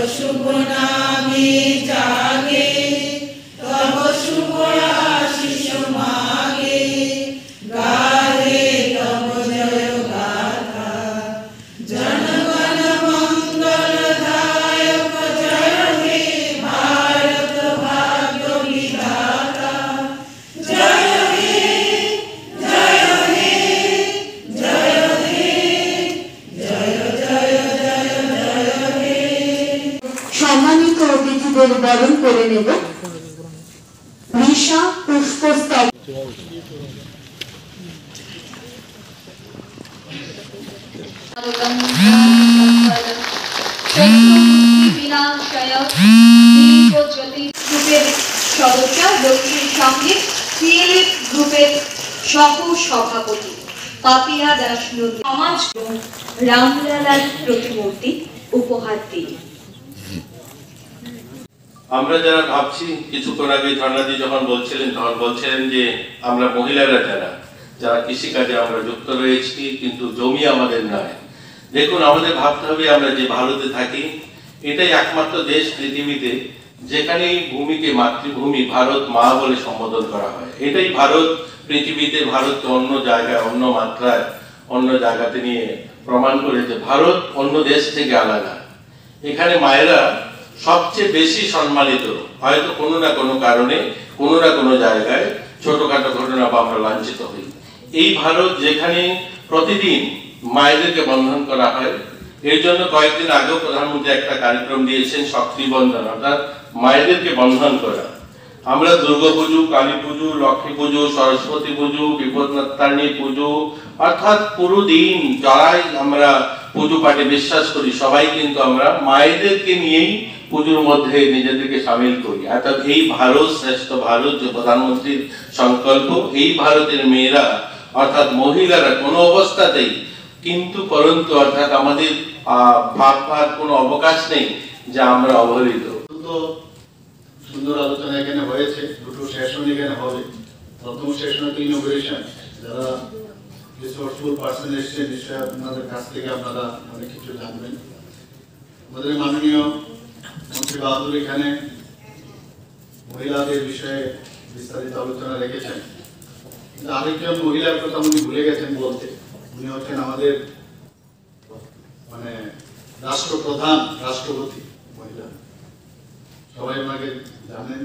शुभ नामे जागे तब शुभ आशीष मागे गाहे तब जय गाथा जनगण मंगलदायक जय हे भारत भाग्य विधाता जय हे जय हे जय हे जय जय जय जय हे। सम्मानित अतिथिदेर बरण करे नेब ऋषा पुष्पस्तव সদস্য দক্ষিণ সঙ্গীত সিএলএফ গ্রুপের সহ সভাপতি পাপিয়া দাস নন্দী সমাজ রামলালার প্রতিমূর্তি উপহার দিন। আমরা যারা ভাবছি কিছুক্ষণ আগে ঝর্ণাদি যখন বলছিলেন তখন বলছিলেন যে আমরা মহিলারা যারা কৃষিকাজে আমরা যুক্ত রয়েছি কিন্তু জমি আমাদের নয়। দেখুন আমাদের ভাবতে হবে আমরা যে ভারতে থাকি এটাই একমাত্র দেশ পৃথিবীতে যেখানে ভূমিকে মাতৃভূমি ভারত মা বলে সম্বোধন করা হয়। এটাই ভারত পৃথিবীতে ভারতকে অন্য জায়গায় অন্য মাত্রায় অন্য জায়গাতে নিয়ে প্রমাণ করে যে ভারত অন্য দেশ থেকে আলাদা। এখানে মায়েরা সবচেয়ে বেশি সম্মানিত, হয়তো কোনো না কোনো কারণে কোনো না কোনো জায়গায় ছোটখাটো ঘটনা বা আমরা লাঞ্ছিত হই। এই ভারত যেখানে প্রতিদিন মায়েদেরকে বন্ধন করা হয়, এর জন্য কয়েকদিন আগেও প্রধানমন্ত্রী একটা কার্যক্রম দিয়েছেন শক্তি বন্ধন, অর্থাৎ মায়েদেরকে বন্ধন করা। আমরা দুর্গা পুজো, কালী পুজো, লক্ষ্মী পুজো, সরস্বতী পুজো, বিপদনাতারিণী পুজো, অর্থাৎ পুরো দিন যারাই আমরা পুজো পাঠে বিশ্বাস করি সবাই কিন্তু আমরা মায়েদেরকে নিয়েই পুজোর মধ্যে নিজেদেরকে সামিল করি। অর্থাৎ এই ভারত শ্রেষ্ঠ ভারত যে প্রধানমন্ত্রীর সংকল্প, এই ভারতের মেয়েরা অর্থাৎ মহিলারা কোনো অবস্থাতেই কিন্তু পরন্তু অর্থাৎ আমাদের ভাববার কোনো অবকাশ নেই যে আমরা অবহেলিত। সুন্দর আলোচনা এখানে হয়েছে, দুটো সেশন এখানে হবে। প্রথম সেশনে তো ইনোগ্রেশন, যারা রিসোর্সফুল পার্সন এসছেন নিশ্চয়ই আপনাদের কাছ থেকে আপনারা অনেক কিছু জানবেন। আমাদের মাননীয় মন্ত্রী বাহাদুর এখানে মহিলাদের বিষয়ে বিস্তারিত আলোচনা রেখেছেন, কিন্তু আরেকজন মহিলার কথা উনি ভুলে গেছেন বলতে। উনি হচ্ছেন আমাদের রাষ্ট্রপ্রধান, রাষ্ট্রপতি মহিলা। সবাই ওনাকে জানেন,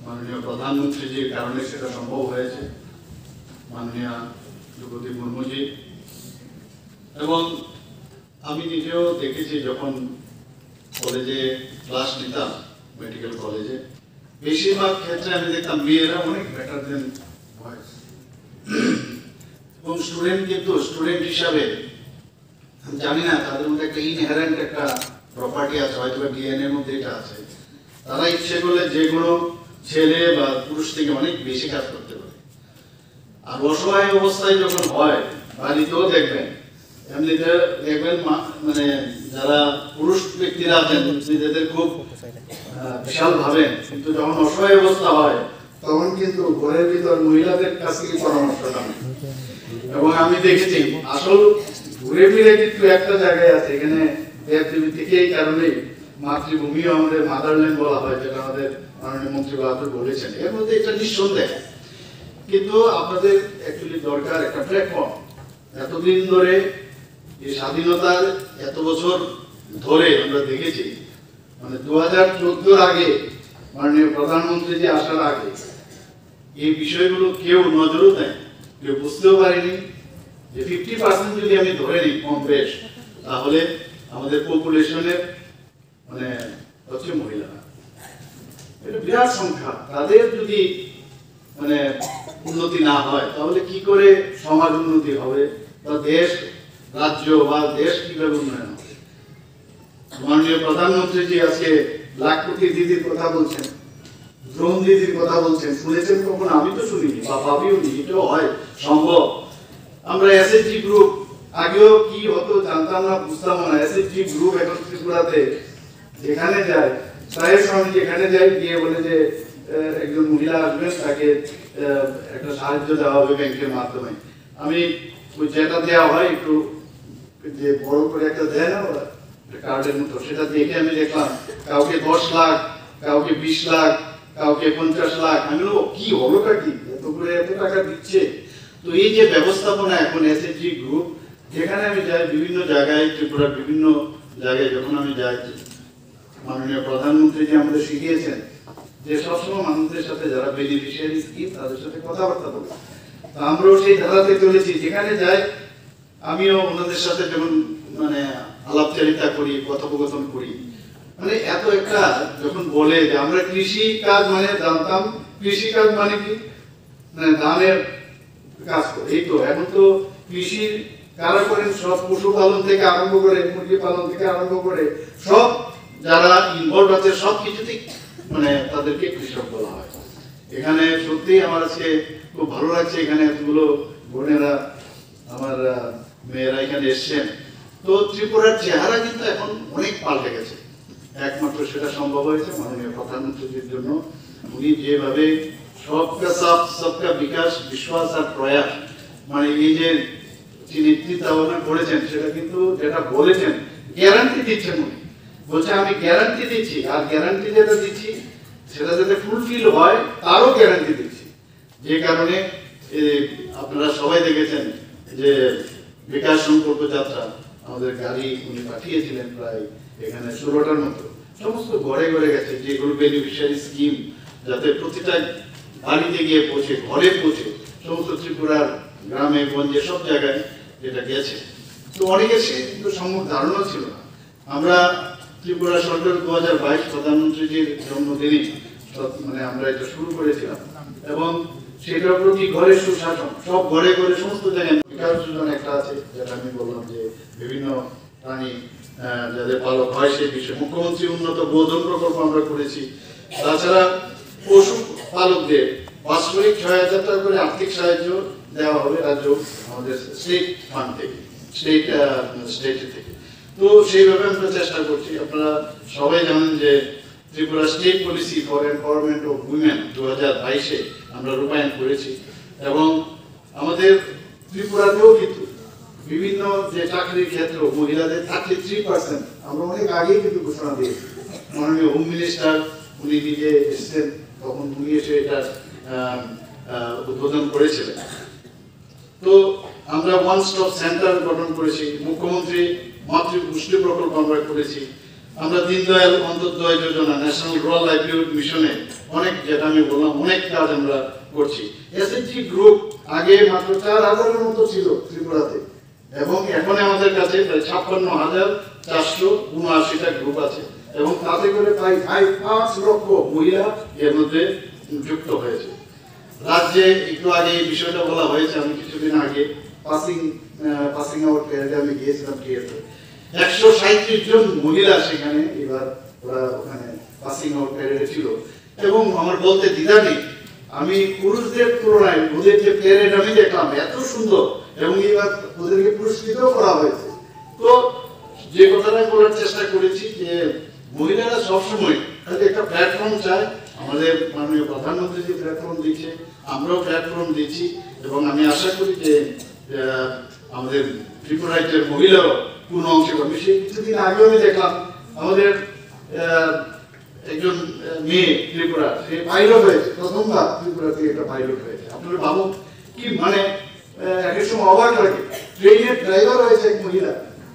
মাননীয় প্রধানমন্ত্রীজির কারণে সেটা সম্ভব হয়েছে, মাননীয় দ্রৌপদী মুর্মুজি। এবং আমি নিজেও দেখেছি যখন কলেজে ক্লাস নিতাম, মেডিকেল কলেজে, বেশিরভাগ ক্ষেত্রে আমি দেখতাম মেয়েরা অনেক বেটার দেন বয়েজ। এবং স্টুডেন্ট কিন্তু স্টুডেন্ট হিসাবে জানি না তাদের মধ্যে একটা ইনহেরেন্ট একটা প্রপার্টি আছে, হয়তো ডিএনএ এর মধ্যে এটা আছে। তারা ইচ্ছে করলে যে কোনো ছেলে বা পুরুষ থেকে অনেক বেশি কাজ করতে পারে। আর অসহায় অবস্থায় যখন হয়, বাড়িতেও দেখবেন, এমনিতে দেখবেন যারা পুরুষ ব্যক্তিরা আছেন নিজেদের খুব বিশাল ভাবেন, কিন্তু যখন অসহায় অবস্থা হয় তখন কিন্তু ঘরের ভিতর মহিলাদের কাছ থেকে পরামর্শটা নেই। এবং আমি দেখেছি আসল ঘুরে ফিরে কিন্তু একটা জায়গায় আছে, এখানে দেবদেবী থেকে এই কারণেই মাতৃভূমিও আমাদের মাদারল্যান্ড বলা হয়, যেটা আমাদের মাননীয় মন্ত্রী বাহাদুর বলেছেন। এর মধ্যে এটা নিঃসন্দেহ, কিন্তু আপনাদের অ্যাকচুয়ালি দরকার একটা প্ল্যাটফর্ম। এতদিন ধরে এই স্বাধীনতার এত বছর ধরে আমরা দেখেছি 2014 আগে মাননীয় প্রধানমন্ত্রী যে আসার আগে এই বিষয়গুলো কেউ নজরও দেয়, কেউ বুঝতেও পারেনি যে 50% যদি আমি ধরে নিই কম বেশ, তাহলে আমাদের পপুলেশনের হচ্ছে মহিলারা। এটা বিরাট সংখ্যা। তাদের যদি উন্নতি না হয় তাহলে কি করে সমাজ উন্নতি হবে, বা দেশ, রাজ্য বা দেশ কিভাবে উন্নয়ন হবে? মাননীয় প্রধানমন্ত্রী জি আজকে লাখপতি দিদির কথা বলছেন, দ্রোণ দিদির কথা বলছেন, শুনেছেন কখন? আমি তো শুনিনি বা ভাবিও নি এটাও হয় সম্ভব। আমরা এসএসজি গ্রুপ আগেও কি হতো জানতাম না, বুঝতাম না। এসএসজি গ্রুপ এখন ত্রিপুরাতে যেখানে যায়, প্রায় সময় যেখানে যাই গিয়ে বলে যে একজন মহিলা আসবেন, তাকে একটা সাহায্য দেওয়া হবে ব্যাংকের মাধ্যমে। আমি যেটা দেওয়া হয় একটু যে বড় করে একটা দেয় না ওরা কার্ডের মতো, সেটা দেখে আমি দেখলাম কাউকে 10 লাখ, কাউকে 20 লাখ, কাউকে 50 লাখ। আমি বলবো কি হলোটা কি, এত টাকা দিচ্ছে। তো এই যে ব্যবস্থাপনা এখন এসএইচজি গ্রুপ, যেখানে আমি যাই বিভিন্ন জায়গায়, ত্রিপুরার বিভিন্ন জায়গায় যখন আমি যাই, মাননীয় প্রধানমন্ত্রী যে আমাদের শিখিয়েছেন যে সবসময় মানুষদের সাথে যারা বেনিফিশিয়ারি স্কিম তাদের সাথে কথাবার্তা বলি, তো আমরাও সেই ধারাতে চলেছি। যেখানে যাই আমিও ওনাদের সাথে যেমন মানে আলাপচারিতা করি, কথোপকথন করি। মানে এত একটা যখন বলে যে আমরা কৃষি কাজ মানে জানতাম, কৃষি কাজ মানে কি, মানে ধানের কাজ করে, এই তো এখন তো কৃষি কারা করেন, সব পশুপালন থেকে আরম্ভ করে, মুরগি পালন থেকে আরম্ভ করে সব যারা ইনভলভ আছে সব কিছুতেই মানে তাদেরকে কৃষক বলা হয়। এখানে সত্যি আমার আজকে খুব ভালো লাগছে, এখানে এতগুলো বোনেরা আমার মেয়েরা এখানে এসছেন। তো ত্রিপুরার চেহারা কিন্তু এখন অনেক পাল্টে গেছে। একমাত্র সেটা সম্ভব হয়েছে মাননীয় প্রধানমন্ত্রীর জন্য। উনি যেভাবে সবকা সাথ সবকা বিকাশ, বিশ্বাস আর প্রয়াস, মানে এই যে নেতৃত্বাবধান করেছেন, সেটা কিন্তু যেটা বলেছেন গ্যারান্টি দিচ্ছেন উনি। বলছে আমি গ্যারান্টি দিচ্ছি, আর গ্যারান্টি যেটা দিচ্ছি সেটা যাতে ফুলফিল হয় তারও গ্যারান্টি দিচ্ছি। যে কারণে আপনারা সবাই দেখেছেন যে বিকাশ সংকল্প যাত্রা আমাদের গাড়ি উনি পাঠিয়েছিলেন প্রায় এখানে 16টার মতো, সমস্ত ঘরে ঘরে গেছে, যেগুলো বেনিফিশিয়ারি স্কিম যাতে প্রতিটা বাড়িতে গিয়ে পৌঁছে, ঘরে পৌঁছে, সমস্ত ত্রিপুরার গ্রামে গঞ্জে সব জায়গায় যেটা গেছে। তো অনেকের সে কিন্তু সম্যক ধারণা ছিল না। আমরা ত্রিপুরা সরকার 2022 প্রধানমন্ত্রীজির জন্মদিনে মানে আমরা এটা শুরু করেছিলাম, এবং সেটার প্রতি ঘরে সুশাসন, সব ঘরে ঘরে সমস্ত জায়গায় বিকাশ যোজনা একটা আছে, যেটা আমি বললাম যে বিভিন্ন প্রাণী যাদের পালক হয় সেই বিষয়ে মুখ্যমন্ত্রী উন্নত গোধন প্রকল্প আমরা করেছি। তাছাড়া পশু পালকদের বাৎসরিক 6,000 টাকা করে আর্থিক সাহায্য দেওয়া হবে রাজ্য আমাদের স্টেট ফান্ড থেকে, স্টেট থেকে। তো সেইভাবে আমরা চেষ্টা করছি। আপনারা সবাই জানেন যে Tripura state policy for empowerment of women 2022-এ আমরা রূপায়ণ করেছি, এবং আমাদের ত্রিপুরাতেও কিন্তু বিভিন্ন যে চাকরির ক্ষেত্র মহিলাদের 33%, আমরা অনেক আগেই কিন্তু ঘোষণা দিয়েছি। মাননীয় হোম মিনিস্টার উনি নিজে এসেছেন, তখন উনি এসে এটা উদ্বোধন করেছিলেন। তো আমরা ওয়ান স্টপ সেন্টার গঠন করেছি, মুখ্যমন্ত্রী মাতৃ পুষ্টি প্রকল্প আমরা করেছি, আমরা দীনদয়াল অন্তর্দয় যোজনা, ন্যাশনাল রুরাল লাইভলিহুড মিশনে অনেক, যেটা আমি বললাম অনেক কাজ আমরা করছি। এসএইচজি গ্রুপ আগে মাত্র 4,000-এর মতো ছিল ত্রিপুরাতে, এবং এখন আমাদের কাছে প্রায় 56,479টা গ্রুপ আছে, এবং তাতে করে প্রায় 5 লক্ষ মহিলা এর মধ্যে যুক্ত হয়েছে। রাজ্যে একটু আগে এই বিষয়টা বলা হয়েছে, আমি কিছুদিন আগে পাসিং আউট প্যারেডে আমি গিয়েছিলাম টিএফে, 137 জন মহিলা সেখানে এবার ওরা ওখানে পাসিং আউট প্যারেডে ছিল। এবং আমার বলতে দ্বিধা নেই, আমি পুরুষদের তুলনায় ওদের যে প্যারেড আমি দেখলাম এত সুন্দর, এবং এবার ওদেরকে পুরস্কৃত করা হয়েছে। তো যে কথাটা বলার চেষ্টা করেছি যে মহিলারা সবসময় একটা প্ল্যাটফর্ম চায়, আমাদের মাননীয় প্রধানমন্ত্রী যে প্ল্যাটফর্ম দিচ্ছে, আমরাও প্ল্যাটফর্ম দিচ্ছি, এবং আমি আশা করি যে আমাদের ত্রিপুরা রাজ্যের মহিলারাও কোনো অংশে পাবে। সে কিছুদিন আগেও আমি দেখলাম আমাদের একজন মেয়ে ত্রিপুরা, সে পাইলট হয়েছে, প্রথমবার ত্রিপুরা থেকে একটা পাইলট হয়েছে। আপনারা ভাবুন কি, মানে এক সময় অবাক লাগে, ট্রেনের ড্রাইভার হয়েছে এক মহিলা,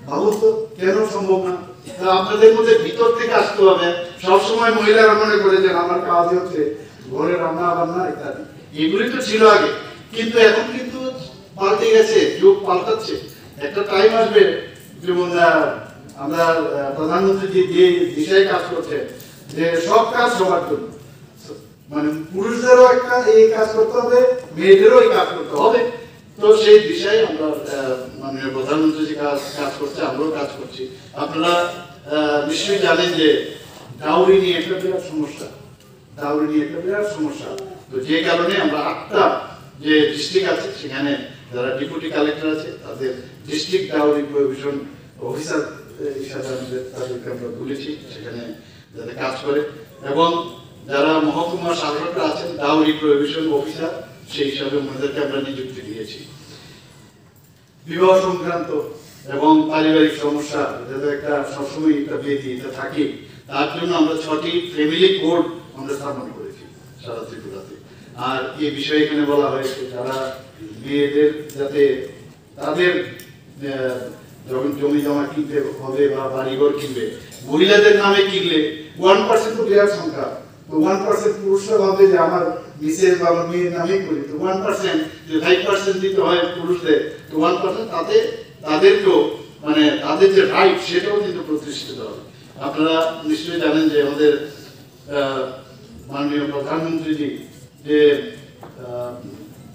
ভাবুন তো কেন সম্ভব না? আপনাদের মধ্যে ভিতর থেকে আসতে হবে। সবসময় মহিলারা মনে করে যে আমার কাজ হচ্ছে ঘরে রান্না বান্না ইত্যাদি, এগুলি তো ছিল আগে, কিন্তু এখন কিন্তু পাল্টে গেছে, যুগ পাল্টাচ্ছে। একটা টাইম আসবে যেমন আমরা প্রধানমন্ত্রী যে দিশায় কাজ করছেন যে সব কাজ সবার জন্য, মানে পুরুষদেরও একটা এই কাজ করতে হবে, মেয়েদেরও এই কাজ করতে হবে। তো সেই দিশায় আমরা মাননীয় প্রধানমন্ত্রী যে কাজ করছে, আমরাও কাজ করছি। আপনারা নিশ্চয়ই জানেন যে ডাউরি নিয়ে একটা বিরাট সমস্যা, তো যে কারণে আমরা 8টা যে ডিস্ট্রিক্ট আছে সেখানে যারা ডেপুটি কালেক্টর আছে তাদের ডিস্ট্রিক্ট ডাউরি প্রহিবিশন অফিসার হিসাবে তাদেরকে আমরা বলেছি সেখানে যাতে কাজ করে, এবং যারা মহকুমা শাসকরা আছেন ডাউরি প্রহিবিশন অফিসার সেই হিসাবে ওনাদেরকে আমরা নিযুক্তি দিয়েছি। বিবাহ সংক্রান্ত এবং পারিবারিক সমস্যা, এটা তো একটা সবসময় একটা ব্যাধি, এটা থাকে। তার জন্য আমরা 6টি ফ্যামিলি কোড আমরা স্থাপন করেছি সারা ত্রিপুরাতে। আর এই বিষয়ে এখানে বলা হয়েছে যারা মেয়েদের যাতে তাদের যখন জমি জমা কিনতে হবে বা বাড়িঘর কিনবে, মহিলাদের নামে কিনলে 1% তো বিরাট সংখ্যা, তো 1% পুরুষরা ভাবে যে আমার মিসেস বা আমার মেয়ের নামে করি, তো 1% যে 5% দিতে হয় পুরুষদের, তো 1% তাতে তাদেরকেও মানে তাদের যে রাইট সেটাও কিন্তু প্রতিষ্ঠিত হবে। আপনারা নিশ্চয়ই জানেন যে আমাদের মাননীয় প্রধানমন্ত্রীজি যে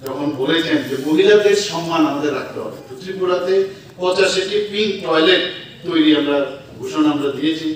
যখন বলেছেন যে মহিলাদের সম্মান আমাদের রাখতে হবে, ত্রিপুরাতে 85টি পিঙ্ক টয়লেট তৈরি আমরা ঘোষণা আমরা দিয়েছি।